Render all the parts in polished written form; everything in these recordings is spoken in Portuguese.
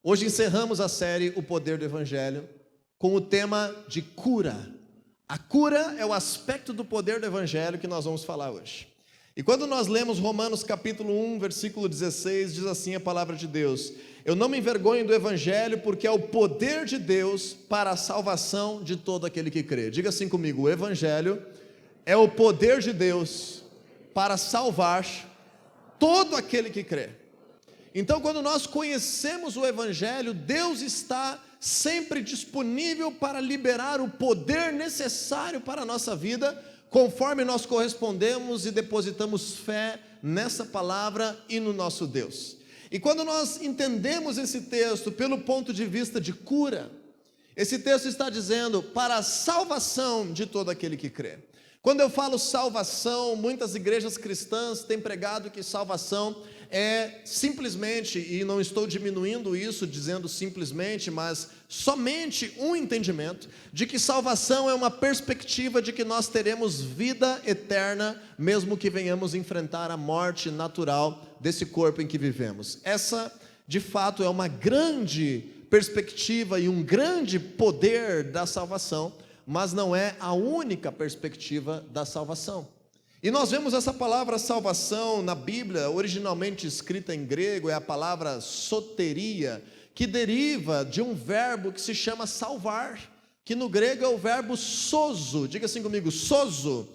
Hoje encerramos a série O Poder do Evangelho com o tema de cura. A cura é o aspecto do poder do Evangelho que nós vamos falar hoje. E quando nós lemos Romanos capítulo 1, versículo 16, diz assim a palavra de Deus: eu não me envergonho do Evangelho, porque é o poder de Deus para a salvação de todo aquele que crê. Diga assim comigo: o Evangelho é o poder de Deus para salvar todo aquele que crê. Então, quando nós conhecemos o Evangelho, Deus está sempre disponível para liberar o poder necessário para a nossa vida, conforme nós correspondemos e depositamos fé nessa palavra e no nosso Deus. E quando nós entendemos esse texto pelo ponto de vista de cura, esse texto está dizendo para a salvação de todo aquele que crê. Quando eu falo salvação, muitas igrejas cristãs têm pregado que salvação é simplesmente, e não estou diminuindo isso dizendo simplesmente, mas somente um entendimento de que salvação é uma perspectiva de que nós teremos vida eterna, mesmo que venhamos enfrentar a morte natural desse corpo em que vivemos. Essa, de fato, é uma grande perspectiva e um grande poder da salvação, mas não é a única perspectiva da salvação. E nós vemos essa palavra salvação na Bíblia, originalmente escrita em grego, é a palavra soteria, que deriva de um verbo que se chama salvar, que no grego é o verbo sozo. Diga assim comigo: sozo.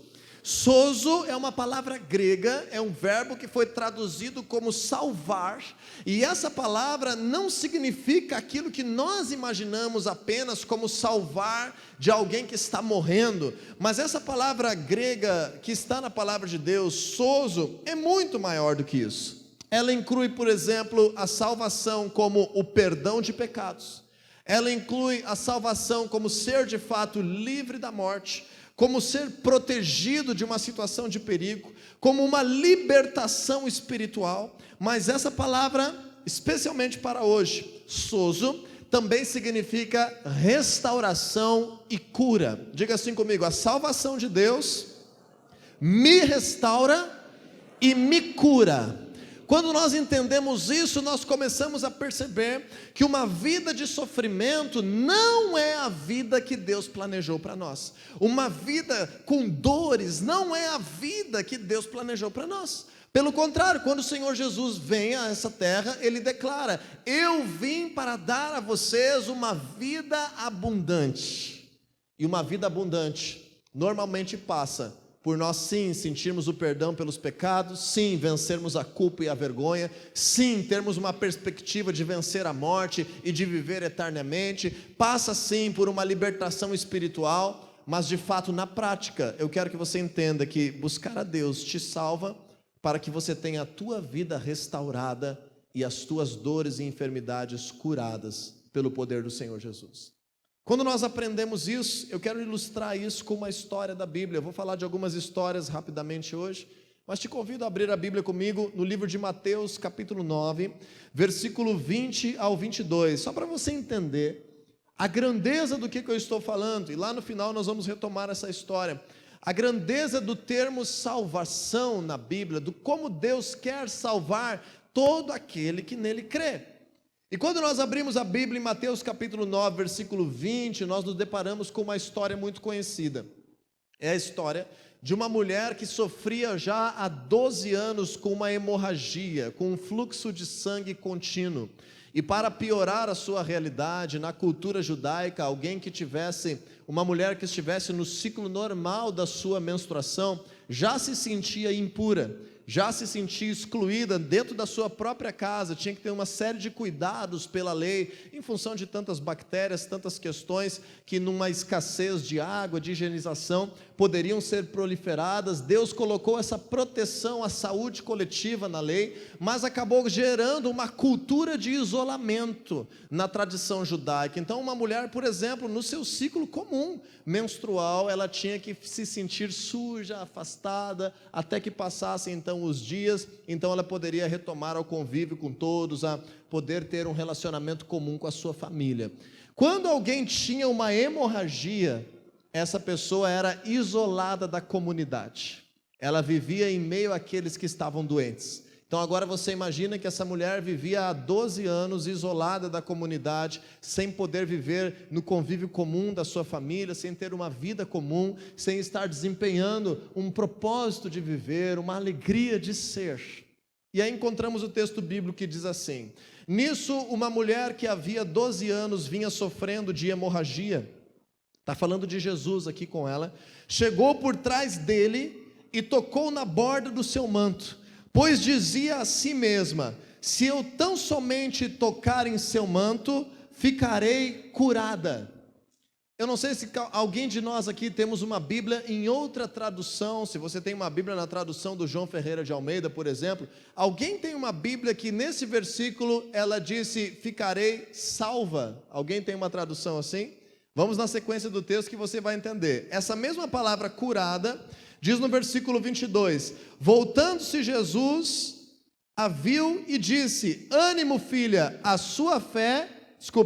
Sozo é uma palavra grega, é um verbo que foi traduzido como salvar, e essa palavra não significa aquilo que nós imaginamos apenas como salvar de alguém que está morrendo, mas essa palavra grega que está na palavra de Deus, sozo, é muito maior do que isso. Ela inclui, por exemplo, a salvação como o perdão de pecados, ela inclui a salvação como ser de fato livre da morte, como ser protegido de uma situação de perigo, como uma libertação espiritual. Mas essa palavra, especialmente para hoje, sozo, também significa restauração e cura. Diga assim comigo: a salvação de Deus me restaura e me cura. Quando nós entendemos isso, nós começamos a perceber que uma vida de sofrimento não é a vida que Deus planejou para nós. Uma vida com dores não é a vida que Deus planejou para nós. Pelo contrário, quando o Senhor Jesus vem a essa terra, Ele declara: eu vim para dar a vocês uma vida abundante. E uma vida abundante normalmente passa por nós sim sentirmos o perdão pelos pecados, sim vencermos a culpa e a vergonha, sim termos uma perspectiva de vencer a morte e de viver eternamente, passa sim por uma libertação espiritual, mas de fato na prática eu quero que você entenda que buscar a Deus te salva para que você tenha a tua vida restaurada e as tuas dores e enfermidades curadas pelo poder do Senhor Jesus. Quando nós aprendemos isso, eu quero ilustrar isso com uma história da Bíblia. Eu vou falar de algumas histórias rapidamente hoje, mas te convido a abrir a Bíblia comigo no livro de Mateus, capítulo 9, versículo 20 ao 22, só para você entender a grandeza do que eu estou falando, e lá no final nós vamos retomar essa história. A grandeza do termo salvação na Bíblia, do como Deus quer salvar todo aquele que nele crê. E quando nós abrimos a Bíblia em Mateus capítulo 9, versículo 20, nós nos deparamos com uma história muito conhecida. É a história de uma mulher que sofria já há 12 anos com uma hemorragia, com um fluxo de sangue contínuo. E para piorar a sua realidade, na cultura judaica, alguém que tivesse, uma mulher que estivesse no ciclo normal da sua menstruação, já se sentia impura, já se sentia excluída dentro da sua própria casa, tinha que ter uma série de cuidados pela lei, em função de tantas bactérias, tantas questões que numa escassez de água, de higienização, poderiam ser proliferadas. Deus colocou essa proteção à saúde coletiva na lei, mas acabou gerando uma cultura de isolamento na tradição judaica. Então uma mulher, por exemplo, no seu ciclo comum menstrual, ela tinha que se sentir suja, afastada, até que passassem então os dias, então ela poderia retomar ao convívio com todos, a poder ter um relacionamento comum com a sua família. Quando alguém tinha uma hemorragia, essa pessoa era isolada da comunidade, ela vivia em meio àqueles que estavam doentes, Então agora você imagina que essa mulher vivia há 12 anos isolada da comunidade, sem poder viver no convívio comum da sua família, sem ter uma vida comum, sem estar desempenhando um propósito de viver, uma alegria de ser. E aí encontramos o texto bíblico que diz assim: nisso uma mulher que havia 12 anos vinha sofrendo de hemorragia, está falando de Jesus aqui com ela, chegou por trás dele e tocou na borda do seu manto, pois dizia a si mesma: se eu tão somente tocar em seu manto, ficarei curada. Eu não sei se alguém de nós aqui temos uma Bíblia em outra tradução. Se você tem uma Bíblia na tradução do João Ferreira de Almeida, por exemplo, alguém tem uma Bíblia que nesse versículo ela disse: ficarei salva? Alguém tem uma tradução assim? Vamos na sequência do texto que você vai entender. Essa mesma palavra curada diz no versículo 22, voltando-se Jesus a viu e disse: ânimo, filha, a sua fé,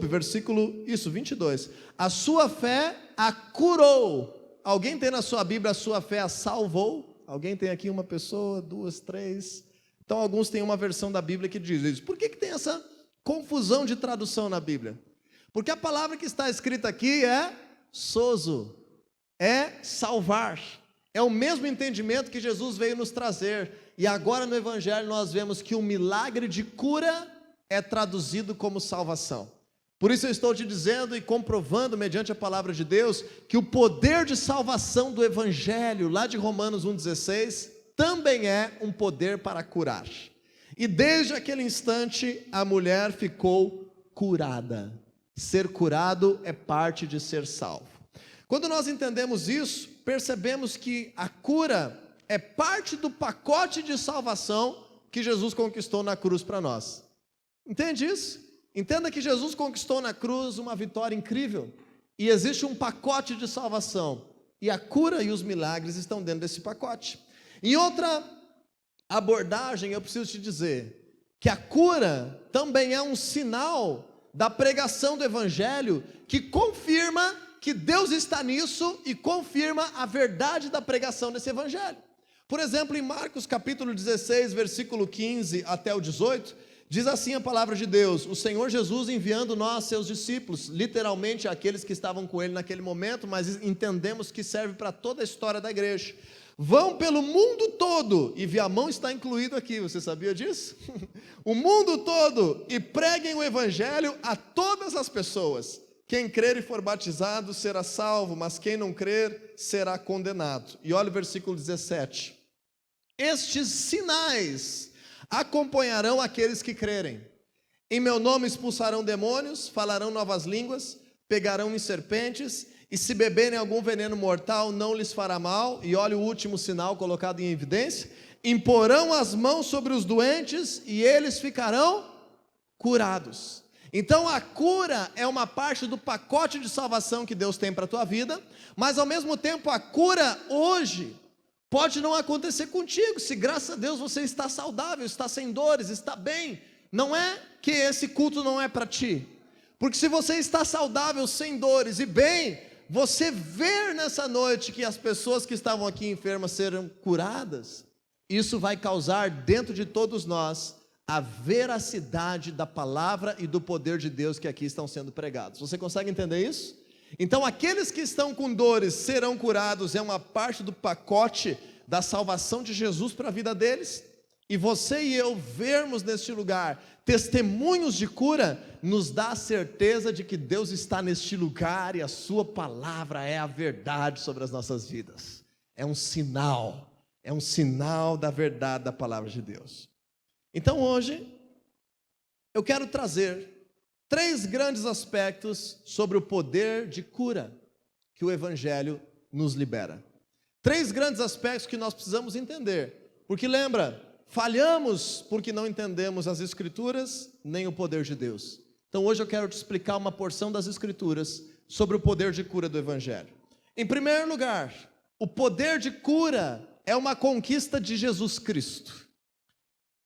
versículo 22, a sua fé a curou. Alguém tem na sua Bíblia: a sua fé a salvou? Alguém tem aqui uma pessoa, duas, três? Então alguns têm uma versão da Bíblia que diz isso. Por que tem essa confusão de tradução na Bíblia? Porque a palavra que está escrita aqui é sozo, é salvar. É o mesmo entendimento que Jesus veio nos trazer. E agora no Evangelho nós vemos que o milagre de cura é traduzido como salvação. Por isso eu estou te dizendo e comprovando mediante a palavra de Deus que o poder de salvação do Evangelho, lá de Romanos 1,16, também é um poder para curar. E desde aquele instante a mulher ficou curada. Ser curado é parte de ser salvo. Quando nós entendemos isso, percebemos que a cura é parte do pacote de salvação que Jesus conquistou na cruz para nós. Entende isso? Entenda que Jesus conquistou na cruz uma vitória incrível. E existe um pacote de salvação. E a cura e os milagres estão dentro desse pacote. Em outra abordagem, eu preciso te dizer que a cura também é um sinal da pregação do Evangelho que confirma que Deus está nisso e confirma a verdade da pregação desse Evangelho. Por exemplo, em Marcos capítulo 16, versículo 15 até o 18, diz assim a palavra de Deus: o Senhor Jesus enviando nós, seus discípulos, literalmente aqueles que estavam com ele naquele momento, mas entendemos que serve para toda a história da igreja. Vão pelo mundo todo, e Viamão está incluído aqui, você sabia disso? O mundo todo, e preguem o Evangelho a todas as pessoas. Quem crer e for batizado será salvo, mas quem não crer será condenado. E olha o versículo 17. Estes sinais acompanharão aqueles que crerem. Em meu nome expulsarão demônios, falarão novas línguas, pegarão em serpentes, e se beberem algum veneno mortal não lhes fará mal. E olha o último sinal colocado em evidência: imporão as mãos sobre os doentes e eles ficarão curados. Então a cura é uma parte do pacote de salvação que Deus tem para a tua vida, mas ao mesmo tempo a cura hoje pode não acontecer contigo. Se graças a Deus você está saudável, está sem dores, está bem, não é que esse culto não é para ti, porque se você está saudável, sem dores e bem, você ver nessa noite que as pessoas que estavam aqui enfermas serão curadas, isso vai causar dentro de todos nós a veracidade da palavra e do poder de Deus que aqui estão sendo pregados. Você consegue entender isso? Então aqueles que estão com dores serão curados, é uma parte do pacote da salvação de Jesus para a vida deles. E você e eu vermos neste lugar testemunhos de cura, nos dá a certeza de que Deus está neste lugar e a sua palavra é a verdade sobre as nossas vidas. É um sinal da verdade da palavra de Deus. Então hoje, eu quero trazer 3 grandes aspectos sobre o poder de cura que o Evangelho nos libera. 3 grandes aspectos que nós precisamos entender, porque lembra, falhamos porque não entendemos as Escrituras, nem o poder de Deus. Então hoje eu quero te explicar uma porção das Escrituras sobre o poder de cura do Evangelho. Em primeiro lugar, o poder de cura é uma conquista de Jesus Cristo.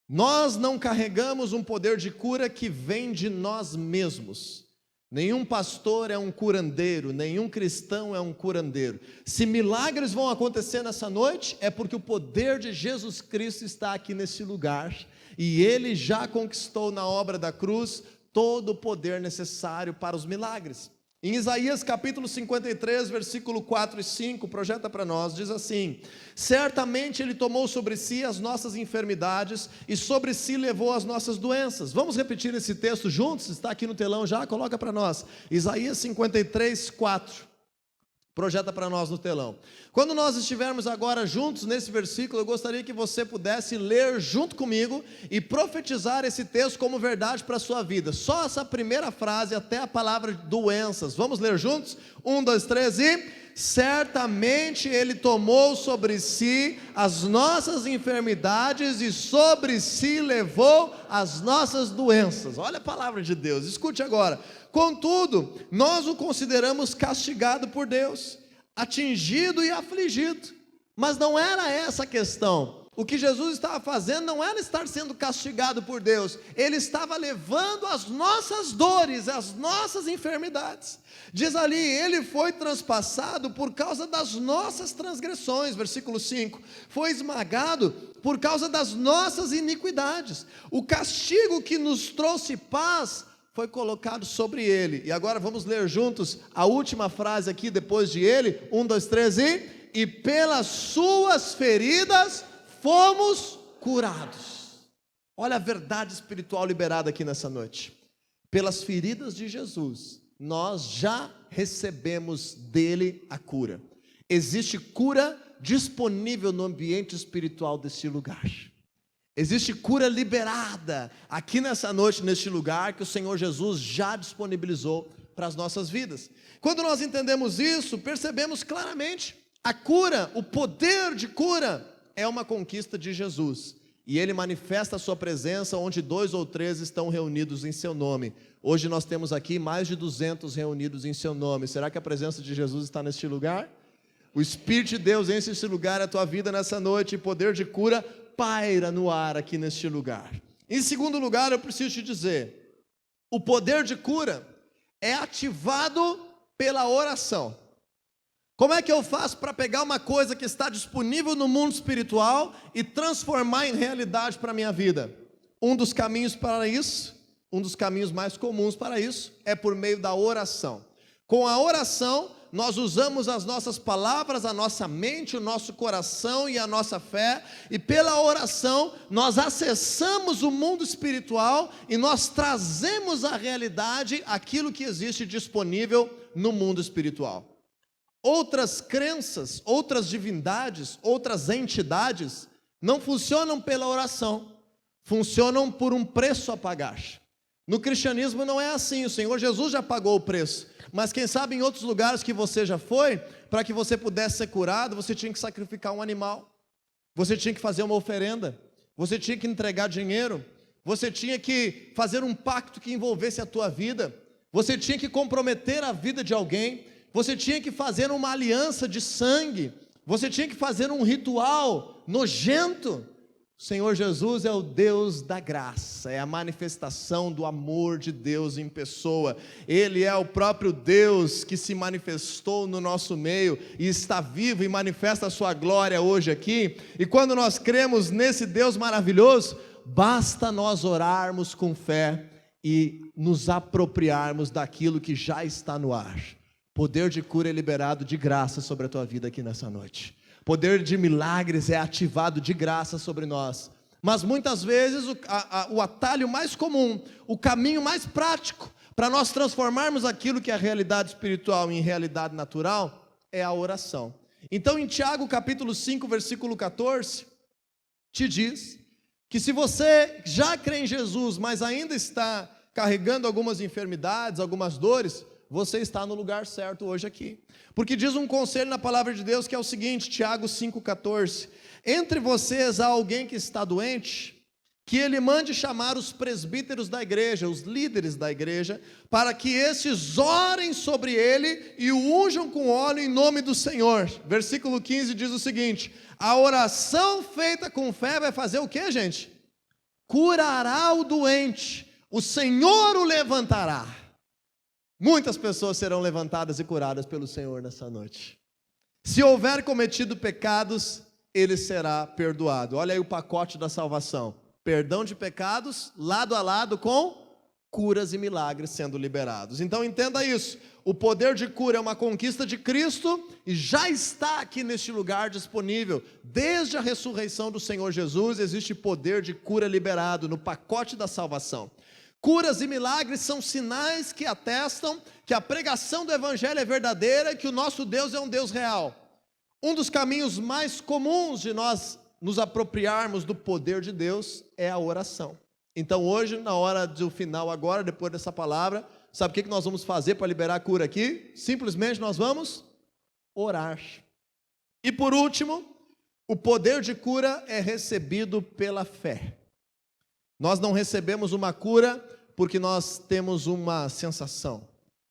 Nós não carregamos um poder de cura que vem de nós mesmos. Nenhum pastor é um curandeiro, nenhum cristão é um curandeiro. Se milagres vão acontecer nessa noite, é porque o poder de Jesus Cristo está aqui nesse lugar. e Ele já conquistou na obra da cruz todo o poder necessário para os milagres. Em Isaías capítulo 53, versículo 4 e 5, projeta para nós, diz assim: certamente Ele tomou sobre si as nossas enfermidades e sobre si levou as nossas doenças. Vamos repetir esse texto juntos? Está aqui no telão já? Coloca para nós. Isaías 53, 4. Projeta para nós no telão. Quando nós estivermos agora juntos nesse versículo, eu gostaria que você pudesse ler junto comigo e profetizar esse texto como verdade para a sua vida. Só essa primeira frase até a palavra doenças. Vamos ler juntos? 1, 2, 3 e... certamente Ele tomou sobre si as nossas enfermidades e sobre si levou as nossas doenças. Olha a palavra de Deus, escute agora. Contudo, nós o consideramos castigado por Deus, atingido e afligido. Mas não era essa a questão. O que Jesus estava fazendo não era estar sendo castigado por Deus, Ele estava levando as nossas dores, as nossas enfermidades. Diz ali, Ele foi transpassado por causa das nossas transgressões, versículo 5, foi esmagado por causa das nossas iniquidades. O castigo que nos trouxe paz foi colocado sobre Ele. E agora vamos ler juntos a última frase aqui depois de Ele, 1, 2, 3 e pelas suas feridas fomos curados. Olha a verdade espiritual liberada aqui nessa noite. Pelas feridas de Jesus, nós já recebemos dele a cura. Existe cura disponível no ambiente espiritual deste lugar. Existe cura liberada aqui nessa noite, neste lugar, que o Senhor Jesus já disponibilizou para as nossas vidas. Quando nós entendemos isso, percebemos claramente a cura, o poder de cura é uma conquista de Jesus, e Ele manifesta a sua presença onde 2 ou 3 estão reunidos em seu nome. Hoje nós temos aqui mais de 200 reunidos em seu nome. Será que a presença de Jesus está neste lugar? O Espírito de Deus enche esse lugar, a tua vida nessa noite, e poder de cura paira no ar aqui neste lugar. Em segundo lugar, eu preciso te dizer, o poder de cura é ativado pela oração. Como é que eu faço para pegar uma coisa que está disponível no mundo espiritual e transformar em realidade para a minha vida? Um dos caminhos para isso, um dos caminhos mais comuns para isso, é por meio da oração. Com a oração, nós usamos as nossas palavras, a nossa mente, o nosso coração e a nossa fé, e pela oração nós acessamos o mundo espiritual e nós trazemos à realidade aquilo que existe disponível no mundo espiritual. Outras crenças, outras divindades, outras entidades não funcionam pela oração, funcionam por um preço a pagar. No cristianismo não é assim, o Senhor Jesus já pagou o preço, mas quem sabe em outros lugares que você já foi, para que você pudesse ser curado, você tinha que sacrificar um animal, você tinha que fazer uma oferenda, você tinha que entregar dinheiro, você tinha que fazer um pacto que envolvesse a tua vida, você tinha que comprometer a vida de alguém, você tinha que fazer uma aliança de sangue, você tinha que fazer um ritual nojento. O Senhor Jesus é o Deus da graça, é a manifestação do amor de Deus em pessoa. Ele é o próprio Deus que se manifestou no nosso meio e está vivo e manifesta a sua glória hoje aqui. E quando nós cremos nesse Deus maravilhoso, basta nós orarmos com fé e nos apropriarmos daquilo que já está no ar. Poder de cura é liberado de graça sobre a tua vida aqui nessa noite. Poder de milagres é ativado de graça sobre nós. Mas muitas vezes o atalho mais comum, o caminho mais prático para nós transformarmos aquilo que é a realidade espiritual em realidade natural é a oração. Então em Tiago capítulo 5 versículo 14 te diz que se você já crê em Jesus, mas ainda está carregando algumas enfermidades, algumas dores, você está no lugar certo hoje aqui. Porque diz um conselho na palavra de Deus que é o seguinte, Tiago 5,14: entre vocês há alguém que está doente, que ele mande chamar os presbíteros da igreja, os líderes da igreja, para que esses orem sobre ele e o unjam com óleo em nome do Senhor. Versículo 15 diz o seguinte: a oração feita com fé vai fazer o que, gente? Curará o doente, o Senhor o levantará. Muitas pessoas serão levantadas e curadas pelo Senhor nessa noite. Se houver cometido pecados, ele será perdoado. Olha aí o pacote da salvação. perdão de pecados, lado a lado com curas e milagres sendo liberados. Então entenda isso, o poder de cura é uma conquista de Cristo e já está aqui neste lugar disponível. Desde a ressurreição do Senhor Jesus existe poder de cura liberado no pacote da salvação. Curas e milagres são sinais que atestam que a pregação do Evangelho é verdadeira e que o nosso Deus é um Deus real. Um dos caminhos mais comuns de nós nos apropriarmos do poder de Deus é a oração. Então hoje, na hora do final agora, depois dessa palavra, sabe o que nós vamos fazer para liberar a cura aqui? Simplesmente nós vamos orar. E por último, o poder de cura é recebido pela fé. Nós não recebemos uma cura porque nós temos uma sensação.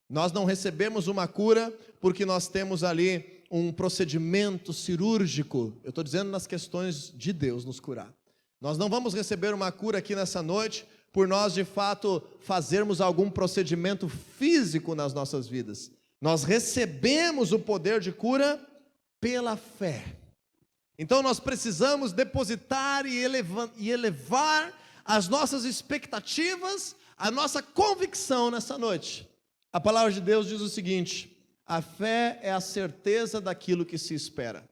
Nós não recebemos uma cura porque nós temos ali um procedimento cirúrgico. Eu estou dizendo nas questões de Deus nos curar. Nós não vamos receber uma cura aqui nessa noite por nós de fato fazermos algum procedimento físico nas nossas vidas. Nós recebemos o poder de cura pela fé. Então nós precisamos depositar e elevar as nossas expectativas, a nossa convicção nessa noite. A palavra de Deus diz o seguinte: a fé é a certeza daquilo que se espera.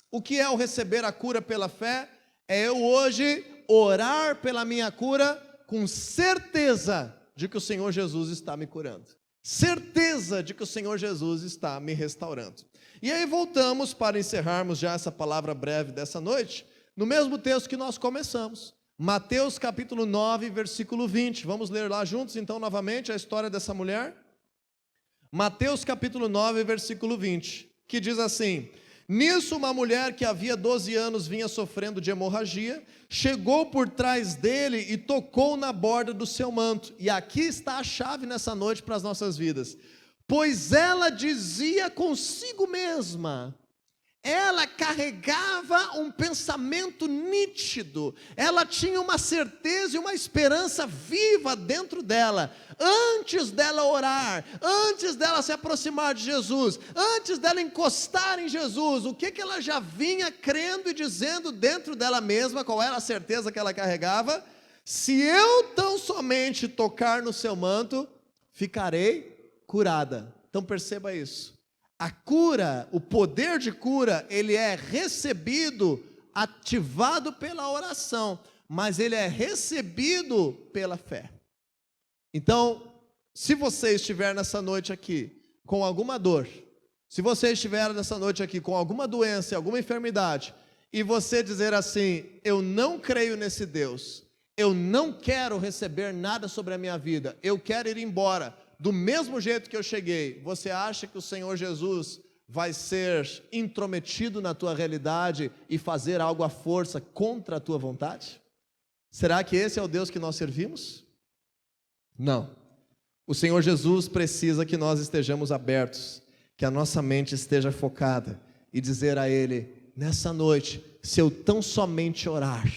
O que é o receber a cura pela fé? É eu hoje orar pela minha cura com certeza de que o Senhor Jesus está me curando. Certeza de que o Senhor Jesus está me restaurando. E aí voltamos para encerrarmos já essa palavra breve dessa noite, no mesmo texto que nós começamos. Mateus capítulo 9, versículo 20. Vamos ler lá juntos então novamente a história dessa mulher? Mateus capítulo 9, versículo 20, que diz assim: nisso uma mulher que havia 12 anos vinha sofrendo de hemorragia, chegou por trás dele e tocou na borda do seu manto. E aqui está a chave nessa noite para as nossas vidas. Pois ela dizia consigo mesma, ela carregava um pensamento nítido, ela tinha uma certeza e uma esperança viva dentro dela. Antes dela orar, antes dela se aproximar de Jesus, antes dela encostar em Jesus, o que ela já vinha crendo e dizendo dentro dela mesma? Qual era a certeza que ela carregava? Se eu tão somente tocar no seu manto, ficarei curada. Então perceba isso. A cura, o poder de cura, ele é recebido, ativado pela oração, mas ele é recebido pela fé. Então, se você estiver nessa noite aqui com alguma dor, se você estiver nessa noite aqui com alguma doença, alguma enfermidade, e você dizer assim: eu não creio nesse Deus, eu não quero receber nada sobre a minha vida, eu quero ir embora, do mesmo jeito que eu cheguei, você acha que o Senhor Jesus vai ser intrometido na tua realidade e fazer algo à força contra a tua vontade? Será que esse é o Deus que nós servimos? Não. O Senhor Jesus precisa que nós estejamos abertos, que a nossa mente esteja focada e dizer a Ele: nessa noite, se eu tão somente orar,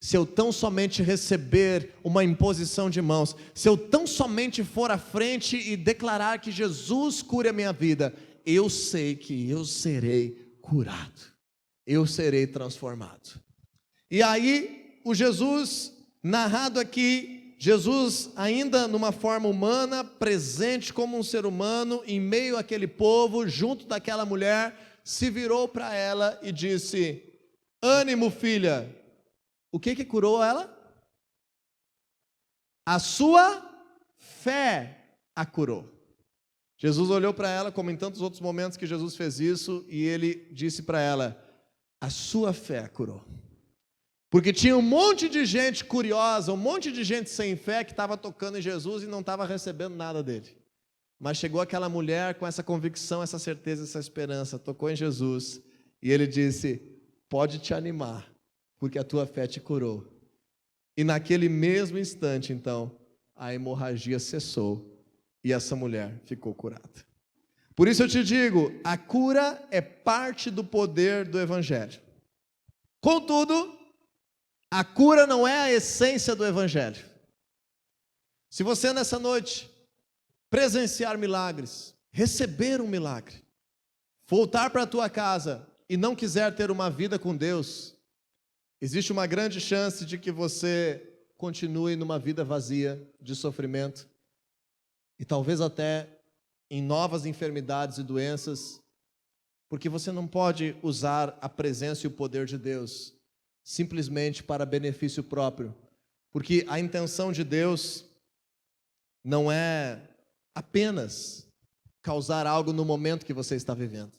se eu tão somente receber uma imposição de mãos, se eu tão somente for à frente e declarar que Jesus cure a minha vida, eu sei que eu serei curado, eu serei transformado. E aí, o Jesus narrado aqui, Jesus ainda numa forma humana, presente como um ser humano, em meio àquele povo, junto daquela mulher, se virou para ela e disse: ânimo, filha. O que curou ela? A sua fé a curou. Jesus olhou para ela, como em tantos outros momentos que Jesus fez isso, e ele disse para ela: a sua fé a curou. Porque tinha um monte de gente curiosa, um monte de gente sem fé que estava tocando em Jesus e não estava recebendo nada dele. Mas chegou aquela mulher com essa convicção, essa certeza, essa esperança, tocou em Jesus, e ele disse: pode te animar, porque a tua fé te curou. E naquele mesmo instante, então, a hemorragia cessou e essa mulher ficou curada. Por isso eu te digo, a cura é parte do poder do Evangelho. Contudo, a cura não é a essência do Evangelho. Se você nessa noite presenciar milagres, receber um milagre, voltar para a tua casa e não quiser ter uma vida com Deus, Existe uma grande chance de que você continue numa vida vazia de sofrimento e talvez até em novas enfermidades e doenças, porque você não pode usar a presença e o poder de Deus simplesmente para benefício próprio, porque a intenção de Deus não é apenas causar algo no momento que você está vivendo.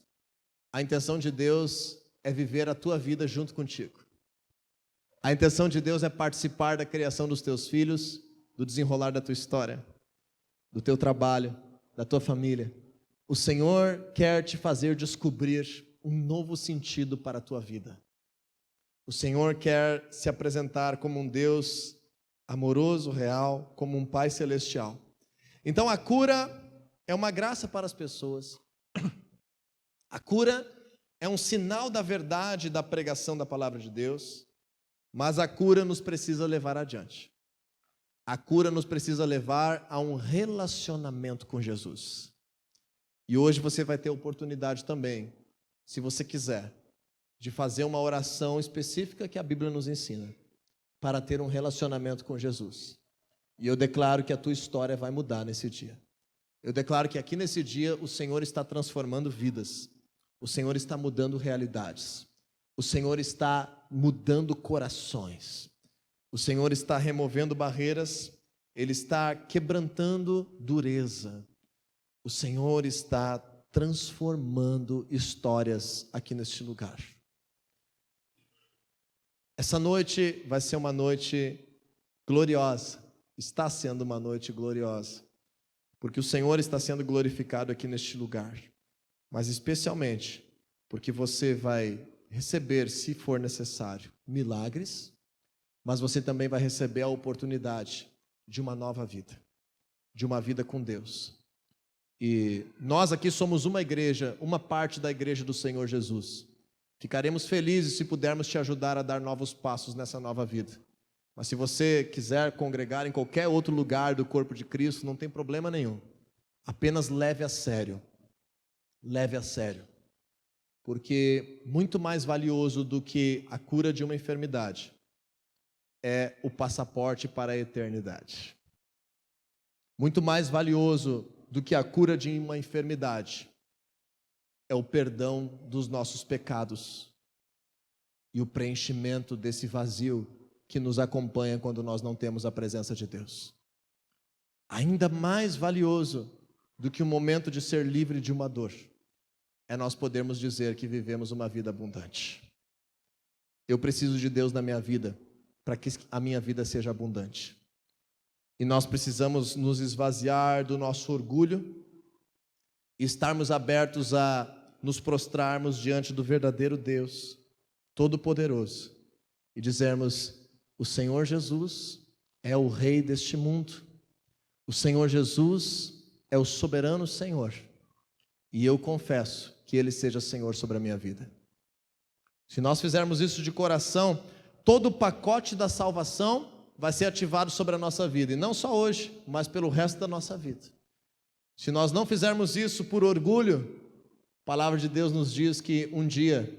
A intenção de Deus é viver a tua vida junto contigo. A intenção de Deus é participar da criação dos teus filhos, do desenrolar da tua história, do teu trabalho, da tua família. O Senhor quer te fazer descobrir um novo sentido para a tua vida. O Senhor quer se apresentar como um Deus amoroso, real, como um Pai celestial. Então a cura é uma graça para as pessoas. A cura é um sinal da verdade da pregação da palavra de Deus, mas a cura nos precisa levar adiante. A cura nos precisa levar a um relacionamento com Jesus. E hoje você vai ter a oportunidade também, se você quiser, de fazer uma oração específica que a Bíblia nos ensina, para ter um relacionamento com Jesus. E eu declaro que a tua história vai mudar nesse dia. Eu declaro que aqui nesse dia o Senhor está transformando vidas. O Senhor está mudando realidades. O Senhor está mudando corações. O Senhor está removendo barreiras. Ele está quebrantando dureza. O Senhor está transformando histórias aqui neste lugar. Essa noite vai ser uma noite gloriosa. Está sendo uma noite gloriosa. Porque o Senhor está sendo glorificado aqui neste lugar. Mas especialmente porque você vai receber, se for necessário, milagres, mas você também vai receber a oportunidade de uma nova vida, de uma vida com Deus. E nós aqui somos uma igreja, uma parte da igreja do Senhor Jesus. Ficaremos felizes se pudermos te ajudar a dar novos passos nessa nova vida. Mas se você quiser congregar em qualquer outro lugar do corpo de Cristo, não tem problema nenhum. Apenas leve a sério. Leve a sério. Porque muito mais valioso do que a cura de uma enfermidade é o passaporte para a eternidade. Muito mais valioso do que a cura de uma enfermidade é o perdão dos nossos pecados e o preenchimento desse vazio que nos acompanha quando nós não temos a presença de Deus. Ainda mais valioso do que o momento de ser livre de uma dor é nós podermos dizer que vivemos uma vida abundante. Eu preciso de Deus na minha vida para que a minha vida seja abundante. E nós precisamos nos esvaziar do nosso orgulho e estarmos abertos a nos prostrarmos diante do verdadeiro Deus, Todo-Poderoso, e dizermos: o Senhor Jesus é o Rei deste mundo, o Senhor Jesus é o soberano Senhor, e eu confesso que Ele seja Senhor sobre a minha vida. Se nós fizermos isso de coração, todo o pacote da salvação vai ser ativado sobre a nossa vida, e não só hoje, mas pelo resto da nossa vida. Se nós não fizermos isso por orgulho, a palavra de Deus nos diz que um dia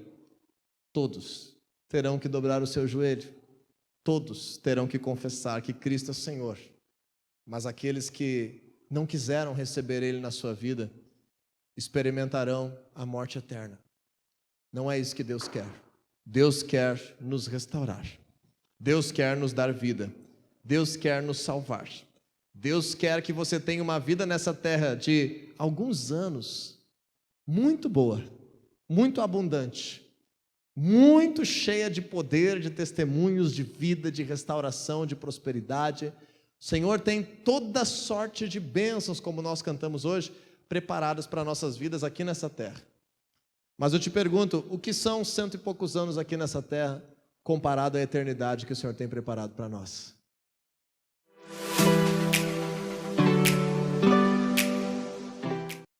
todos terão que dobrar o seu joelho, todos terão que confessar que Cristo é Senhor, mas aqueles que não quiseram receber Ele na sua vida experimentarão a morte eterna. Não é isso que Deus quer. Deus quer nos restaurar. Deus quer nos dar vida. Deus quer nos salvar. Deus quer que você tenha uma vida nessa terra de alguns anos muito boa, muito abundante, muito cheia de poder, de testemunhos, de vida, de restauração, de prosperidade. O Senhor tem toda sorte de bênçãos, como nós cantamos hoje, preparadas para nossas vidas aqui nessa terra. Mas eu te pergunto, o que são 100 e poucos anos aqui nessa terra comparado à eternidade que o Senhor tem preparado para nós?